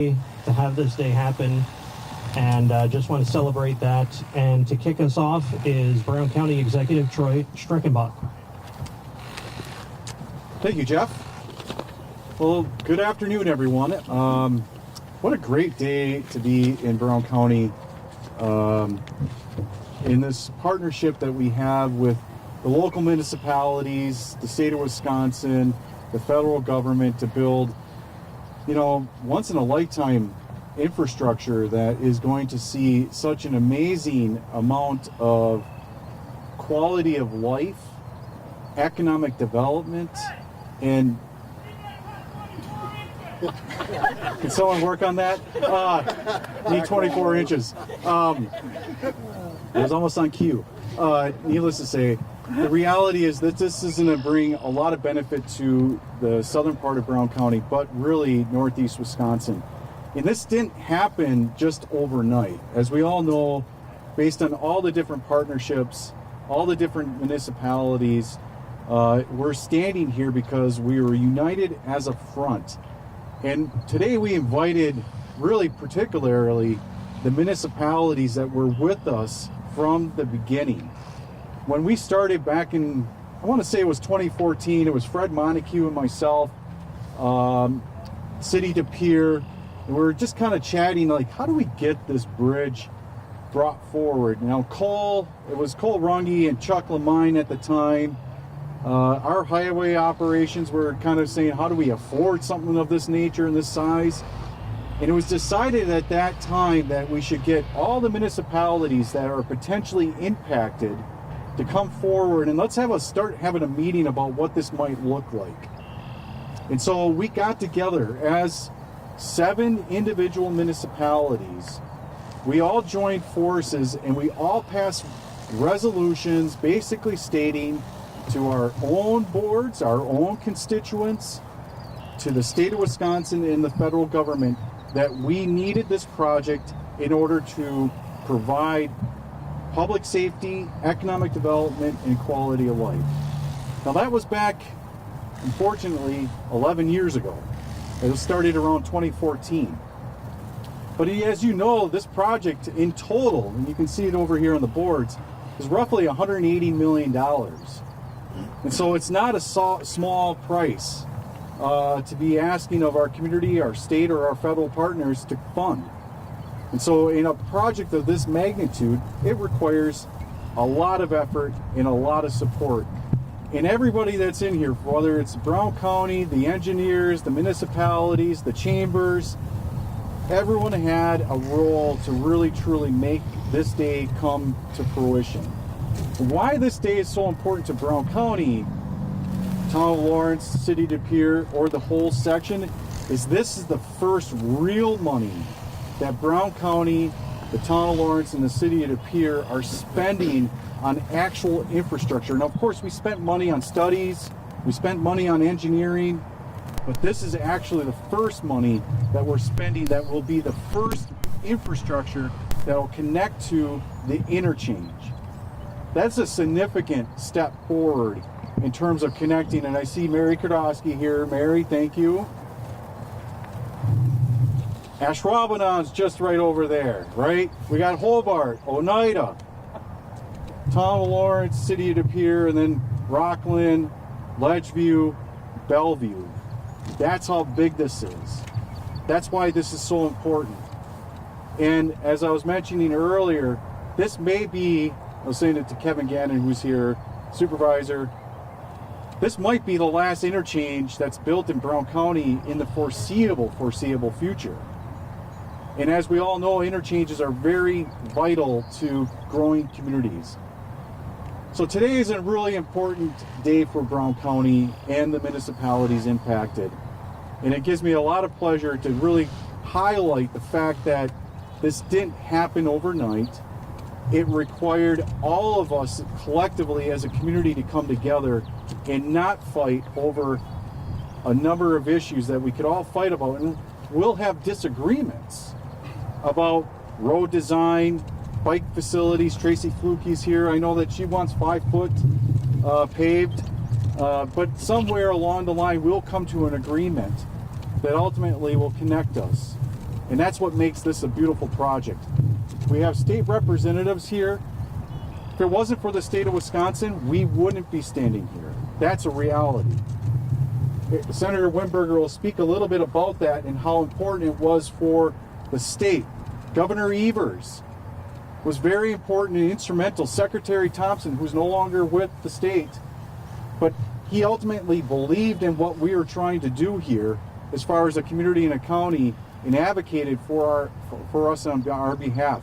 to have this day happen, and just want to celebrate that. And to kick us off is Brown County Executive Troy Streckenbach. Thank you, Jeff. Well, good afternoon, everyone. What a great day to be in Brown County in this partnership that we have with the local municipalities, the state of Wisconsin, the federal government to build, once in a lifetime infrastructure that is going to see such an amazing amount of quality of life, economic development, and can someone work on that? Need 24 inches. It was almost on cue. Needless to say, the reality is that this is going to bring a lot of benefit to the southern part of Brown County, but really northeast Wisconsin. And this didn't happen just overnight. As we all know, based on all the different partnerships, all the different municipalities, we're standing here because we were united as a front. And today we invited, really particularly, the municipalities that were with us from the beginning. When we started back in, I want to say it was 2014, it was Fred Montague and myself, City de Pier, and we were just kind of chatting like, how do we get this bridge brought forward? Now it was Cole Runge and Chuck Lamine at the time. Our highway operations were kind of saying, how do we afford something of this nature and this size? And it was decided at that time that we should get all the municipalities that are potentially impacted to come forward and let's start having a meeting about what this might look like. And so we got together as 7 individual municipalities. We all joined forces and we all passed resolutions basically stating to our own boards, our own constituents, to the state of Wisconsin and the federal government that we needed this project in order to provide public safety, economic development, and quality of life. Now that was back, unfortunately, 11 years ago. It was started around 2014. But as you know, this project in total, and you can see it over here on the boards, is roughly $180 million. And so it's not a small price to be asking of our community, our state, or our federal partners to fund. And so in a project of this magnitude, it requires a lot of effort and a lot of support. And everybody that's in here, whether it's Brown County, the engineers, the municipalities, the chambers, everyone had a role to really truly make this day come to fruition. Why this day is so important to Brown County, Town of Lawrence, City de Pier, or the whole section, is this is the first real money that Brown County, the Town of Lawrence, and the City de Pier are spending on actual infrastructure. And of course, we spent money on studies, we spent money on engineering, but this is actually the first money that we're spending that will be the first infrastructure that will connect to the interchange. That's a significant step forward in terms of connecting. And I see Mary Kardowski here. Mary, thank you. Ashwaubenon's just right over there, right? We got Hobart, Oneida, Town of Lawrence, City de Pier, and then Rockland, Ledgeview, Bellevue. That's how big this is. That's why this is so important. And as I was mentioning earlier, this may be, I was saying it to Kevin Gannon, who's here, supervisor, this might be the last interchange that's built in Brown County in the foreseeable future. And as we all know, interchanges are very vital to growing communities. So today is a really important day for Brown County and the municipalities impacted. And it gives me a lot of pleasure to really highlight the fact that this didn't happen overnight. It required all of us collectively as a community to come together and not fight over a number of issues that we could all fight about. And we'll have disagreements about road design, bike facilities. Tracy Fluke's here. I know that she wants 5 foot paved, but somewhere along the line we'll come to an agreement that ultimately will connect us. And that's what makes this a beautiful project. We have state representatives here. If it wasn't for the state of Wisconsin, we wouldn't be standing here. That's a reality. Senator Wimberger will speak a little bit about that and how important it was for the state. Governor Evers was very important and instrumental. Secretary Thompson, who's no longer with the state, but he ultimately believed in what we were trying to do here as far as a community and a county, and advocated for us on our behalf.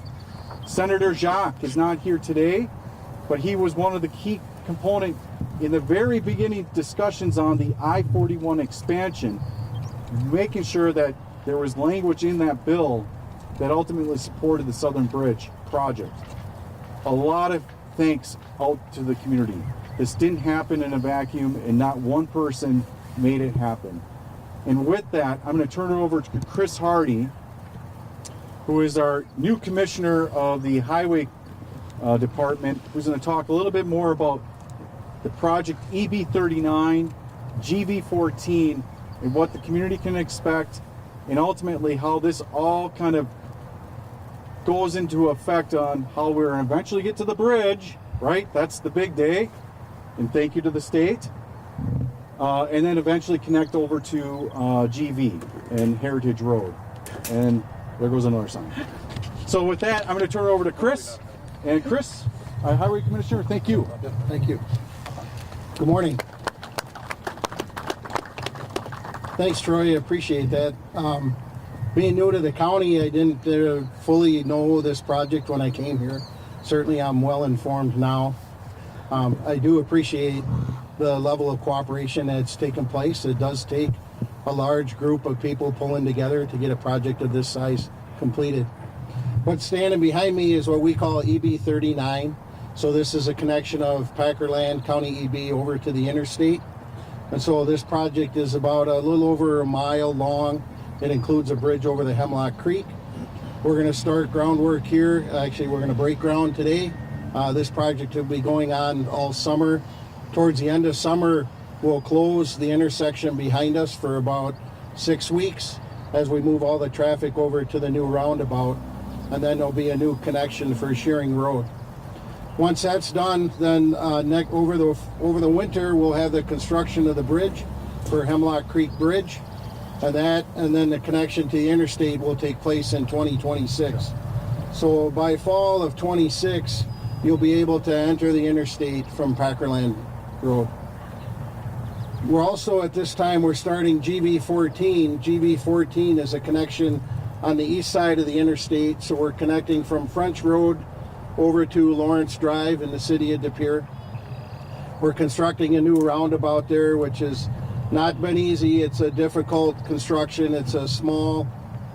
Senator Jacques is not here today, but he was one of the key components in the very beginning discussions on the I-41 expansion, making sure that there was language in that bill that ultimately supported the Southern Bridge project. A lot of thanks out to the community. This didn't happen in a vacuum, and not one person made it happen. And with that, I'm going to turn it over to Chris Hardy, who is our new commissioner of the Highway Department, who's going to talk a little bit more about the project EB39, GV14, and what the community can expect, and ultimately how this all kind of goes into effect on how we're eventually get to the bridge, right? That's the big day. And thank you to the state. And then eventually connect over to GV and Heritage Road. And there goes another sign. So with that, I'm going to turn it over to Chris. And Chris, Highway Commissioner, thank you. Thank you. Good morning. Thanks, Troy. I appreciate that. Being new to the county, I didn't fully know this project when I came here. Certainly, I'm well informed now. I do appreciate the level of cooperation that's taken place. It does take a large group of people pulling together to get a project of this size completed. What's standing behind me is what we call EB39. So this is a connection of Packerland County EB over to the interstate. And so this project is about a little over a mile long. It includes a bridge over the Hemlock Creek. We're going to start groundwork here. Actually, we're going to break ground today. This project will be going on all summer. Towards the end of summer, we'll close the intersection behind us for about 6 weeks as we move all the traffic over to the new roundabout, and then there'll be a new connection for Shearing Road. Once that's done, then over the winter, we'll have the construction of the bridge for Hemlock Creek Bridge, and then the connection to the interstate will take place in 2026. So by fall of 26, you'll be able to enter the interstate from Packerland Road. We're also, at this time, we're starting GV14. GV14 is a connection on the east side of the interstate, so we're connecting from French Road over to Lawrence Drive in the city of De Pere. We're constructing a new roundabout there, which has not been easy. It's a difficult construction. It's a small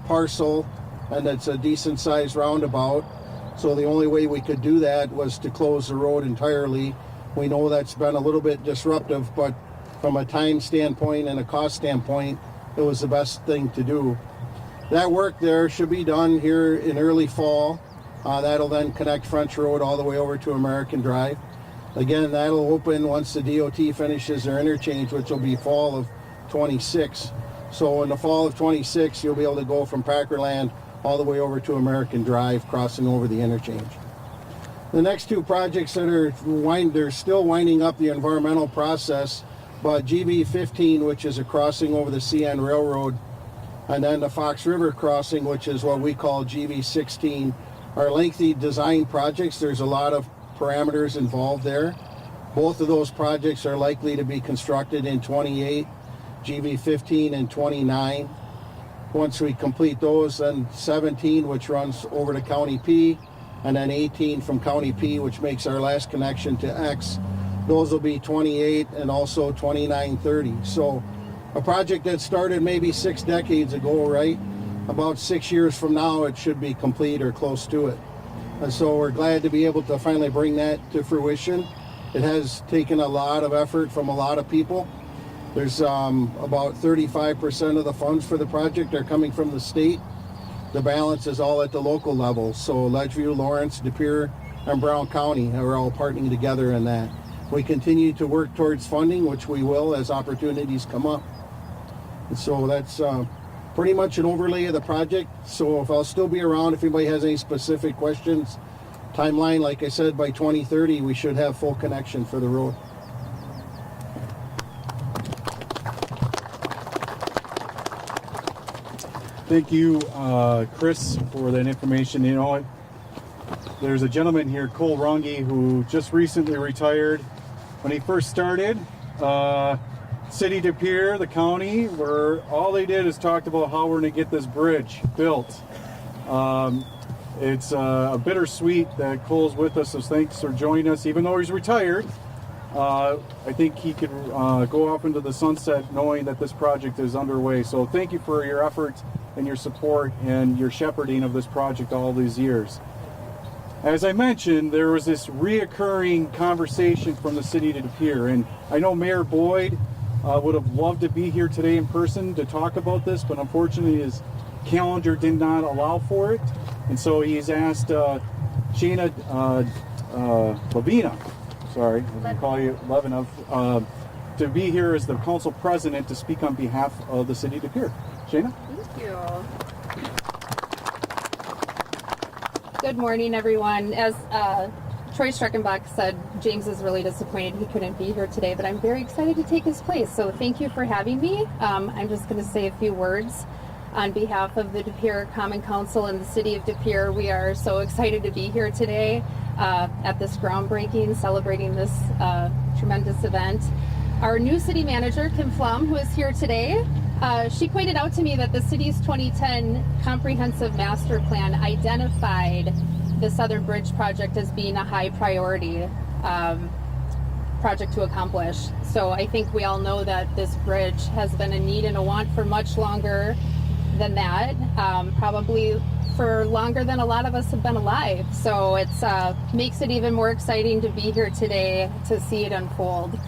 parcel, and it's a decent sized roundabout. So the only way we could do that was to close the road entirely. We know that's been a little bit disruptive, but from a time standpoint and a cost standpoint, it was the best thing to do. That work there should be done here in early fall. That'll then connect French Road all the way over to American Drive. Again, that'll open once the DOT finishes their interchange, which will be fall of 26. So in the fall of 26, you'll be able to go from Packerland all the way over to American Drive, crossing over the interchange. The next two projects that they're still winding up the environmental process, but GV15, which is a crossing over the CN Railroad, and then the Fox River crossing, which is what we call GV16, are lengthy design projects. There's a lot of parameters involved there. Both of those projects are likely to be constructed in 28, GV15 in 29. Once we complete those, then 17, which runs over to County P, and then 18 from County P, which makes our last connection to X. Those will be 28 and also 29, 30. So a project that started maybe 6 decades ago, right? About 6 years from now, it should be complete or close to it. And so we're glad to be able to finally bring that to fruition. It has taken a lot of effort from a lot of people. There's about 35% of the funds for the project are coming from the state. The balance is all at the local level. So Ledgeview, Lawrence, De Pere, and Brown County are all partnering together in that. We continue to work towards funding, which we will as opportunities come up. And so that's pretty much an overlay of the project. So if I'll still be around, if anybody has any specific questions, timeline, like I said, by 2030, we should have full connection for the road. Thank you, Chris, for that information. You know, there's a gentleman here, Cole Runge, who just recently retired. When he first started, City De Pere, the county, where all they did is talked about how we're going to get this bridge built. It's a bittersweet that Cole's with us, so thanks for joining us. Even though he's retired, I think he could go off into the sunset knowing that this project is underway. So thank you for your efforts and your support and your shepherding of this project all these years. As I mentioned, there was this reoccurring conversation from the City of De Pere, and I know Mayor Boyd would have loved to be here today in person to talk about this, but unfortunately his calendar did not allow for it, and so he's asked Shayna Lavina, sorry, I'm going to call you Levinov, to be here as the council president to speak on behalf of the City of De Pere. Shayna? Thank you. Good morning, everyone. As Troy Streckenbach said, James is really disappointed he couldn't be here today, but I'm very excited to take his place. So thank you for having me. I'm just going to say a few words on behalf of the De Pere Common Council and the City of De Pere. We are so excited to be here today at this groundbreaking, celebrating this tremendous event. Our new city manager, Kim Flum, who is here today, she pointed out to me that the city's 2010 comprehensive master plan identified the Southern Bridge project as being a high priority project to accomplish. So I think we all know that this bridge has been a need and a want for much longer than that, probably for longer than a lot of us have been alive. So it makes it even more exciting to be here today to see it unfold.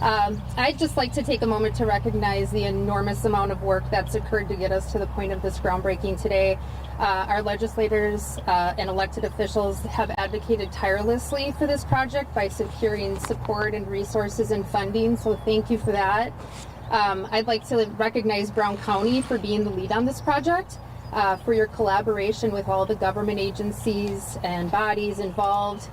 I'd just like to take a moment to recognize the enormous amount of work that's occurred to get us to the point of this groundbreaking today. Our legislators and elected officials have advocated tirelessly for this project by securing support and resources and funding, so thank you for that. I'd like to recognize Brown County for being the lead on this project, for your collaboration with all the government agencies and bodies involved.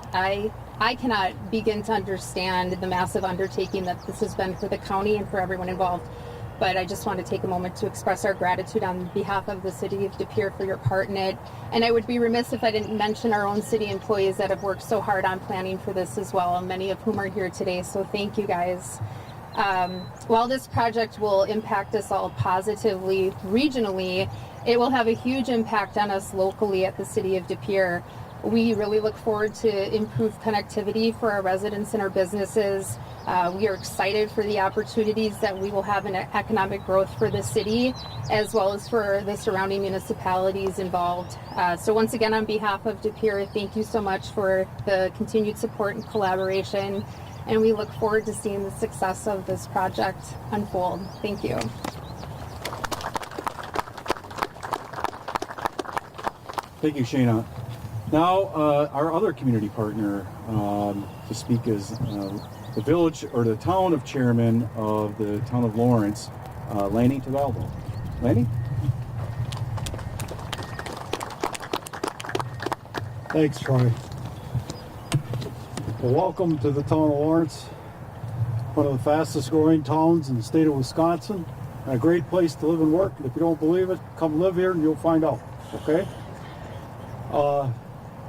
I cannot begin to understand the massive undertaking that this has been for the county and for everyone involved. But I just want to take a moment to express our gratitude on behalf of the City of De Pere for your part in it. And I would be remiss if I didn't mention our own city employees that have worked so hard on planning for this as well, and many of whom are here today. So thank you guys. While this project will impact us all positively regionally, it will have a huge impact on us locally at the City of De Pere. We really look forward to improved connectivity for our residents and our businesses. We are excited for the opportunities that we will have in economic growth for the city, as well as for the surrounding municipalities involved. So once again, on behalf of De Pere, thank you so much for the continued support and collaboration, and we look forward to seeing the success of this project unfold. Thank you. Thank you, Shayna. Now, our other community partner to speak is the village or the town of chairman of the town of Lawrence, Lanny Tavaldo. Lanny? Thanks, Troy. Well, welcome to the town of Lawrence, one of the fastest growing towns in the state of Wisconsin, and a great place to live and work. And if you don't believe it, come live here and you'll find out, okay?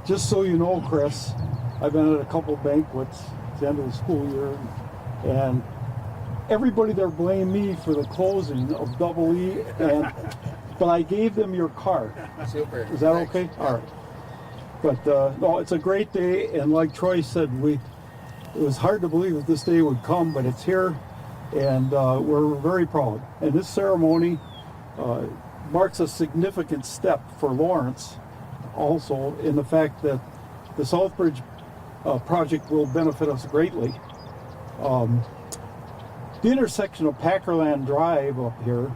Just so you know, Chris, I've been at a couple banquets at the end of the school year, and everybody there blamed me for the closing of Double E, but I gave them your card. Super. Is that okay? All right. But no, it's a great day, and like Troy said, it was hard to believe that this day would come, but it's here, and we're very proud. And this ceremony marks a significant step for Lawrence, also in the fact that the Southbridge project will benefit us greatly. The intersection of Packerland Drive up here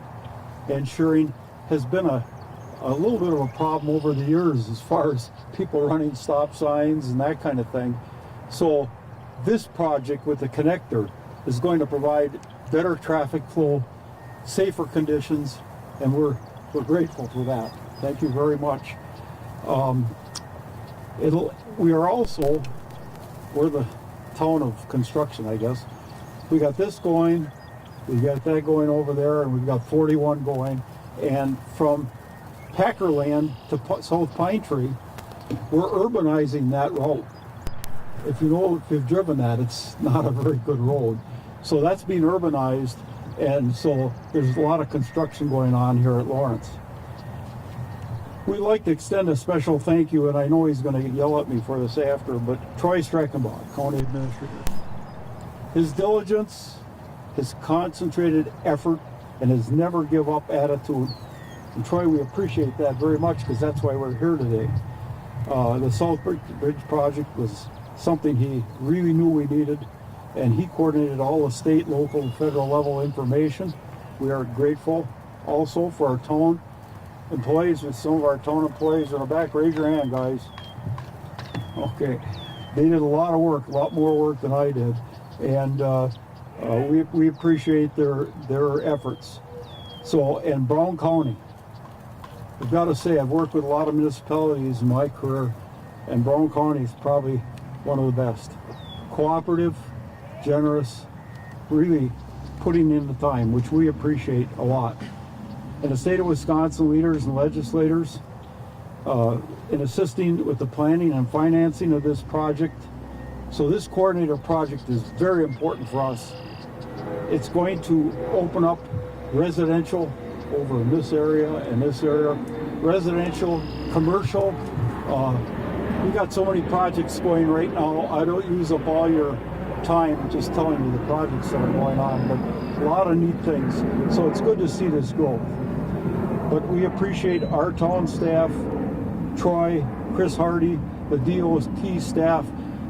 and Shearing has been a little bit of a problem over the years as far as people running stop signs and that kind of thing. So this project with the connector is going to provide better traffic flow, safer conditions, and we're we're grateful for that. Thank you very much. We're the town of construction, I guess. We got this going, we got that going over there, and we've got 41 going. And from Packerland to South Pine Tree, we're urbanizing that road. If you've driven that, it's not a very good road. So that's being urbanized, and so there's a lot of construction going on here at Lawrence. We'd like to extend a special thank you, and I know he's going to yell at me for this after, but Troy Streckenbach, County Administrator. His diligence, his concentrated effort, and his never give up attitude. And Troy, we appreciate that very much because that's why we're here today. The South Bridge project was something he really knew we needed, and he coordinated all the state, local, and federal level information. We are grateful also for our town employees. With some of our town employees in the back, raise your hand, guys. Okay, they did a lot of work, a lot more work than I did, and we appreciate their efforts. So, in Brown County, I've got to say, I've worked with a lot of municipalities in my career, and Brown County is probably one of the best. Cooperative, generous, really putting in the time, which we appreciate a lot. And the state of Wisconsin leaders and legislators in assisting with the planning and financing of this project. So this coordinator project is very important for us. It's going to open up residential over in this area and this area, residential, commercial. We got so many projects going right now. I don't use up all your time just telling you the projects that are going on, but a lot of neat things. So it's good to see this growth. But we appreciate our town staff, Troy, Chris Hardy, the DOT staff,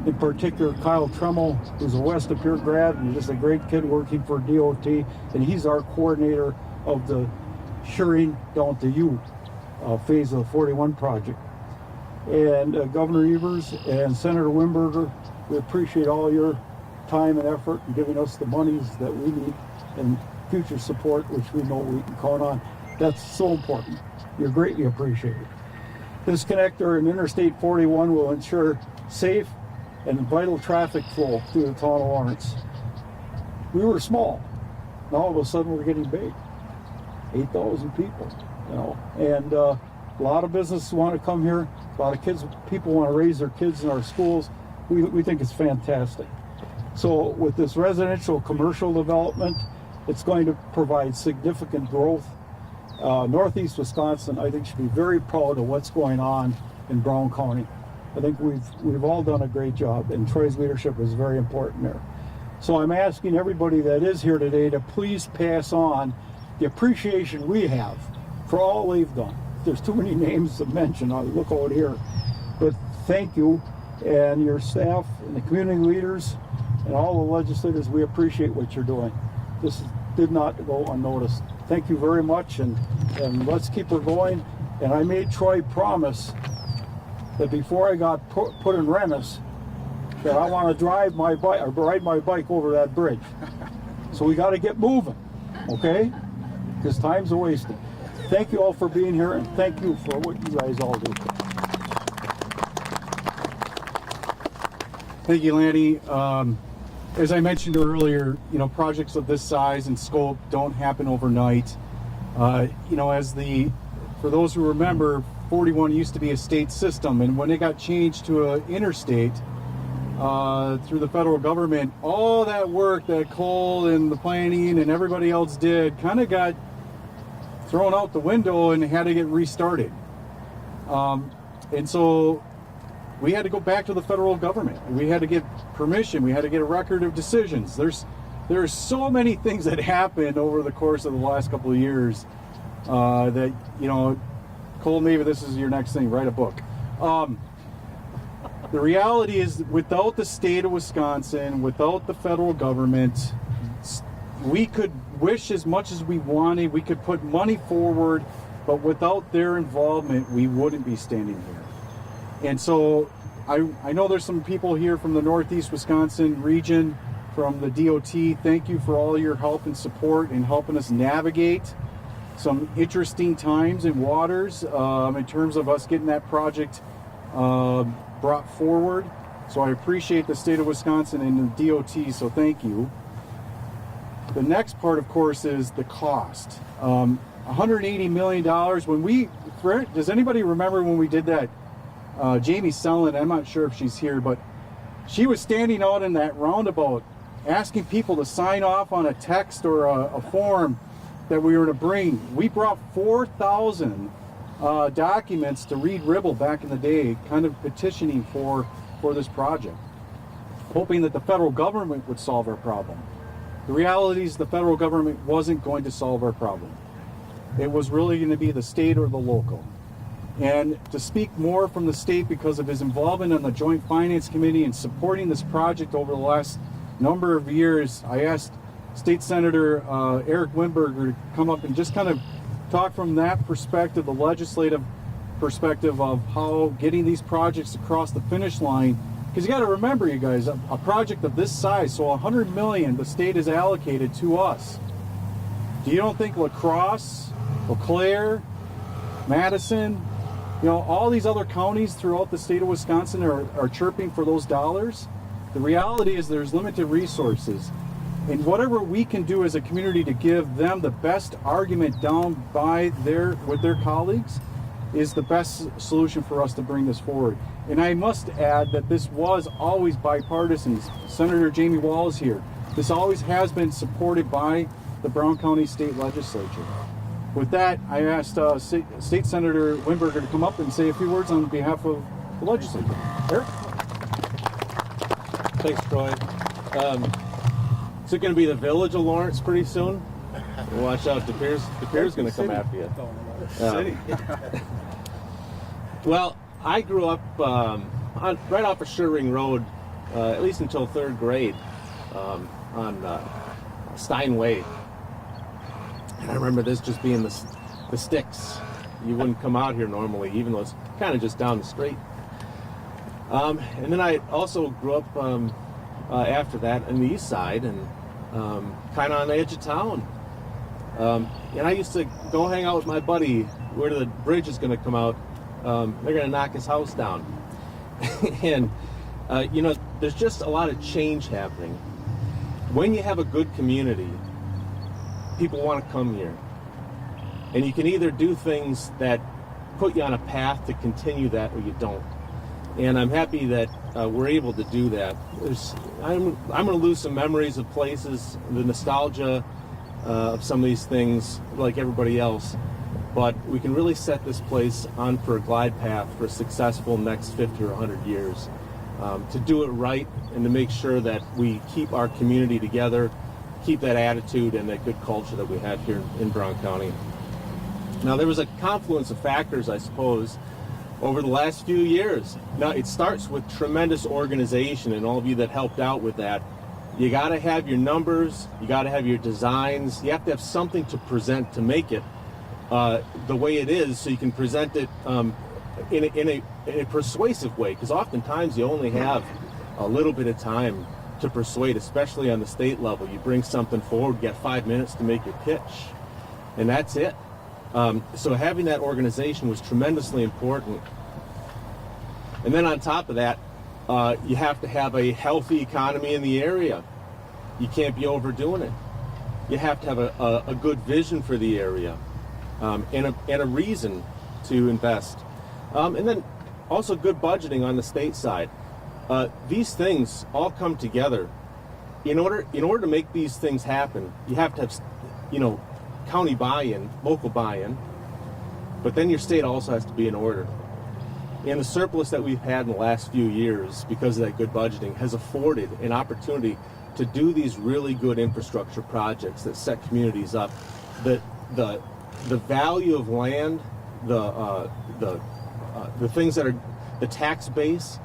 in particular Kyle Tremmel, who's a West of Pure grad and just a great kid working for DOT, and he's our coordinator of the Shearing down to U phase of the 41 project. And Governor Evers and Senator Wimberger, we appreciate all your time and effort in giving us the monies that we need and future support, which we know we can count on. That's so important. You're greatly appreciated. This connector in Interstate 41 will ensure safe and vital traffic flow through the town of Lawrence. We were small. Now all of a sudden we're getting big. 8,000 people, and a lot of businesses want to come here. A lot of people want to raise their kids in our schools. We think it's fantastic. So with this residential commercial development, it's going to provide significant growth. Northeast Wisconsin, I think, should be very proud of what's going on in Brown County. I think we've all done a great job, and Troy's leadership is very important there. So I'm asking everybody that is here today to please pass on the appreciation we have for all they've done. There's too many names to mention. I'll look out here. But thank you, and your staff and the community leaders and all the legislators. We appreciate what you're doing. This did not go unnoticed. Thank you very much, and let's keep her going. And I made Troy promise that before I got put in Rennes, that I want to drive my bike or ride my bike over that bridge. So we got to get moving, okay? Because time's a wasting. Thank you all for being here, and thank you for what you guys all do. Thank you, Lanny. As I mentioned earlier, projects of this size and scope don't happen overnight. For those who remember, 41 used to be a state system, and when it got changed to an interstate through the federal government, all that work that Cole and the planning and everybody else did kind of got thrown out the window and had to get restarted. And so we had to go back to the federal government. We had to get permission. We had to get a record of decisions. There are so many things that happened over the course of the last couple of years that, Cole, maybe this is your next thing, write a book. The reality is, without the state of Wisconsin, without the federal government, we could wish as much as we wanted, we could put money forward, but without their involvement, we wouldn't be standing here. And so I know there's some people here from the Northeast Wisconsin region, from the DOT. Thank you for all your help and support in helping us navigate some interesting times and waters in terms of us getting that project brought forward. So I appreciate the state of Wisconsin and the DOT, so thank you. The next part, of course, is the cost. $180 million. Does anybody remember when we did that? Jamie Sellin, I'm not sure if she's here, but she was standing out in that roundabout asking people to sign off on a text or a form that we were to bring. We brought 4,000 documents to Reed Ribble back in the day, kind of petitioning for this project, hoping that the federal government would solve our problem. The reality is the federal government wasn't going to solve our problem. It was really going to be the state or the local. And to speak more from the state because of his involvement on the Joint Finance Committee and supporting this project over the last number of years, I asked State Senator Eric Wimberger to come up and just kind of talk from that perspective, the legislative perspective of how getting these projects across the finish line. Because you got to remember, you guys, a project of this size, so $100 million the state has allocated to us. Do you don't think La Crosse, Eau Claire, Madison, all these other counties throughout the state of Wisconsin are chirping for those dollars? The reality is there's limited resources. And whatever we can do as a community to give them the best argument down with their colleagues is the best solution for us to bring this forward. And I must add that this was always bipartisan. Senator Jamie Wall is here. This always has been supported by the Brown County State Legislature. With that, I asked State Senator Wimberger to come up and say a few words on behalf of the legislature. Eric? Thanks, Troy. Is it going to be the village of Lawrence pretty soon? Watch out, De Pere's going to come after you. City. Well, I grew up right off of Sherring Road, at least until third grade, on Steinway. And I remember this just being the sticks. You wouldn't come out here normally, even though it's kind of just down the street. And then I also grew up after that on the east side and kind of on the edge of town. And I used to go hang out with my buddy where the bridge is going to come out. They're going to knock his house down. And, there's just a lot of change happening. When you have a good community, people want to come here. And you can either do things that put you on a path to continue that or you don't. And I'm happy that we're able to do that. I'm going to lose some memories of places, the nostalgia of some of these things like everybody else. But we can really set this place on for a glide path for a successful next 50 or 100 years. To do it right and to make sure that we keep our community together, keep that attitude and that good culture that we have here in Brown County. Now, there was a confluence of factors, I suppose, over the last few years. Now, it starts with tremendous organization, and all of you that helped out with that. You got to have your numbers, you got to have your designs, you have to have something to present to make it the way it is, so you can present it in a persuasive way, because oftentimes you only have a little bit of time to persuade, especially on the state level. You bring something forward, you got 5 minutes to make your pitch, and that's it. So having that organization was tremendously important. And then on top of that, you have to have a healthy economy in the area. You can't be overdoing it. You have to have a good vision for the area and a reason to invest. And then also good budgeting on the state side. These things all come together. In order to make these things happen, you have to have, county buy-in, local buy-in, but then your state also has to be in order. And the surplus that we've had in the last few years, because of that good budgeting, has afforded an opportunity to do these really good infrastructure projects that set communities up. The value of land, the things that are the tax base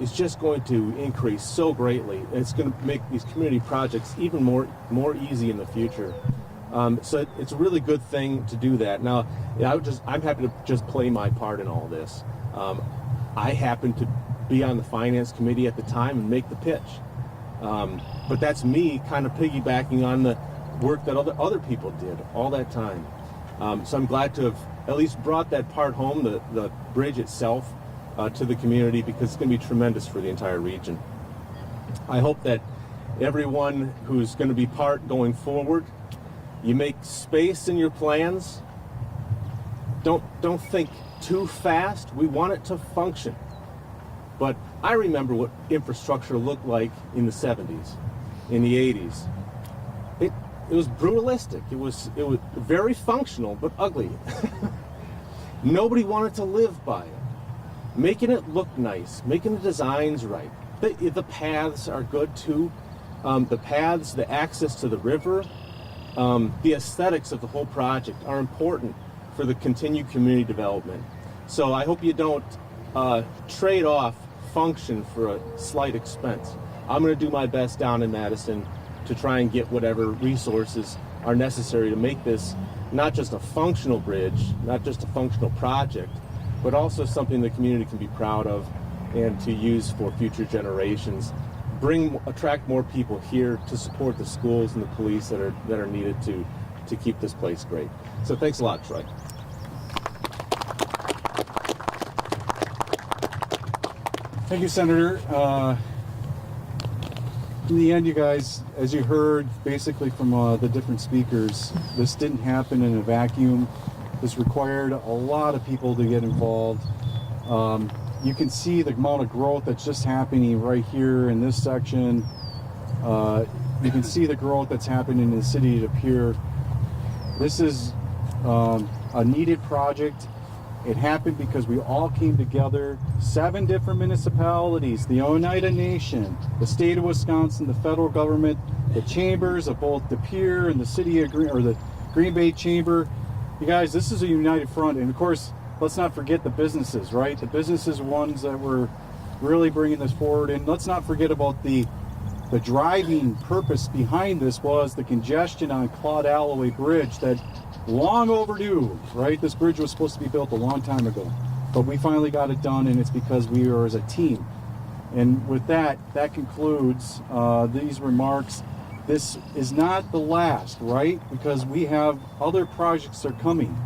is just going to increase so greatly, and it's going to make these community projects even more easy in the future. So it's a really good thing to do that. Now, I'm happy to just play my part in all this. I happened to be on the finance committee at the time and make the pitch. But that's me kind of piggybacking on the work that other people did all that time. So I'm glad to have at least brought that part home, the bridge itself, to the community, because it's going to be tremendous for the entire region. I hope that everyone who's going to be part going forward, you make space in your plans. Don't think too fast. We want it to function. But I remember what infrastructure looked like in the 70s, in the 80s. It was brutalistic. It was very functional, but ugly. Nobody wanted to live by it. Making it look nice, making the designs right. The paths are good too. The paths, the access to the river, the aesthetics of the whole project are important for the continued community development. So I hope you don't trade off function for a slight expense. I'm going to do my best down in Madison to try and get whatever resources are necessary to make this not just a functional bridge, not just a functional project, but also something the community can be proud of and to use for future generations. Attract more people here to support the schools and the police that are needed to keep this place great. So thanks a lot, Troy. Thank you, Senator. In the end, you guys, as you heard basically from the different speakers, this didn't happen in a vacuum. This required a lot of people to get involved. You can see the amount of growth that's just happening right here in this section. You can see the growth that's happening in the city up here. This is a needed project. It happened because we all came together, 7 different municipalities, the Oneida Nation, the state of Wisconsin, the federal government, the chambers of both De Pere and the city of the Green Bay Chamber. You guys, this is a united front, and of course, let's not forget the businesses, right? The businesses ones that were really bringing this forward, and let's not forget about the driving purpose behind this was the congestion on Claude Alloway Bridge that long overdue, right? This bridge was supposed to be built a long time ago, but we finally got it done, and it's because we are as a team. And with that concludes these remarks. This is not the last, right? Because we have other projects that are coming.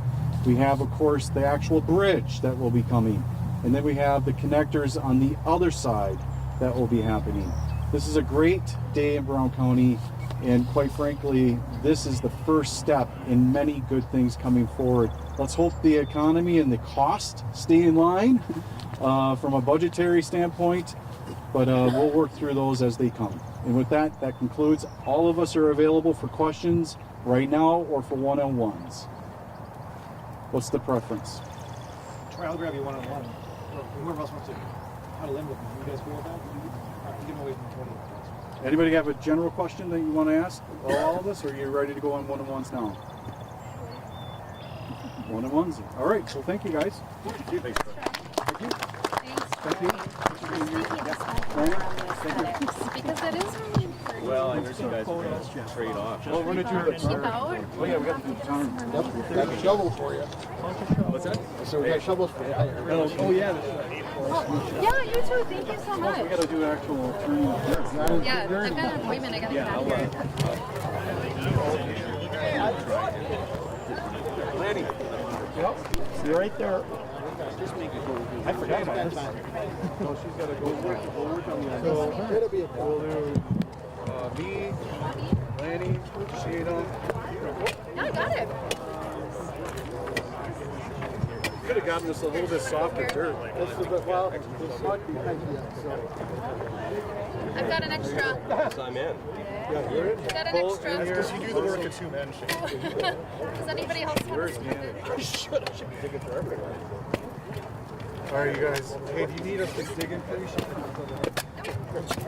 We have, of course, the actual bridge that will be coming, and then we have the connectors on the other side that will be happening. This is a great day in Brown County. And quite frankly, this is the first step in many good things coming forward. Let's hope the economy and the cost stay in line from a budgetary standpoint, but we'll work through those as they come. And with that concludes. All of us are available for questions right now or for one-on-ones. What's the preference? Troy, I'll grab you one-on-one. Whoever else wants to cut a limb with me. You guys cool with that? All right, give them away from 20. Anybody have a general question that you want to ask all of us, or are you ready to go on one-on-ones now? One-on-ones. All right, so thank you guys. Thank you. Thanks, Troy. Thank you. Thanks, Thank you. Thank you. because it is really important. Well, I heard you guys were going to trade off. Well, we're going to do it. Keep out. Oh yeah, we got to do the time. Yep, got a shovel for you. What's that? So we got shovels for you. Oh yeah. Yeah, you too. Thank you so much. We got to do actual turning. Yeah, I've got an appointment. I got to have here. Lanny. Yep, you're right there. I forgot about this. No, she's got to go work on the So it'll be a we'll do me, Lanny, Shada. Yeah, I got it. Could have gotten this a little bit softer dirt. That's a bit, well, it's not behind you, so. I've got an extra. Yes, I'm in. Got an extra. Because you do the work of 2 men. Does anybody else want to? Should be digging for everyone. All right, you guys. Hey, do you need us to dig in for you?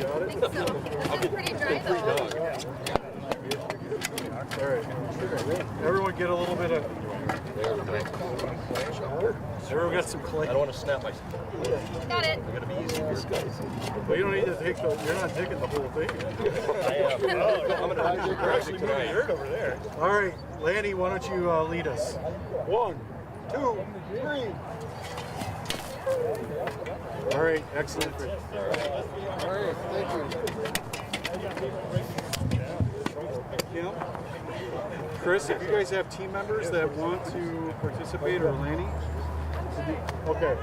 Got it? It's pretty dry though. All right. Everyone get a little bit of. Everyone got some clay. I don't want to snap my. Got it. I'm gonna be using this guys. Well, you don't need to take the. You're not taking the whole thing. I am. I'm gonna do actually moving dirt over there. All right, Lanny, why don't you lead us? 1, 2, 3. All right, excellent. All right, thank you. Yeah. Chris, if you guys have team members that want to participate, or Lanny? Okay.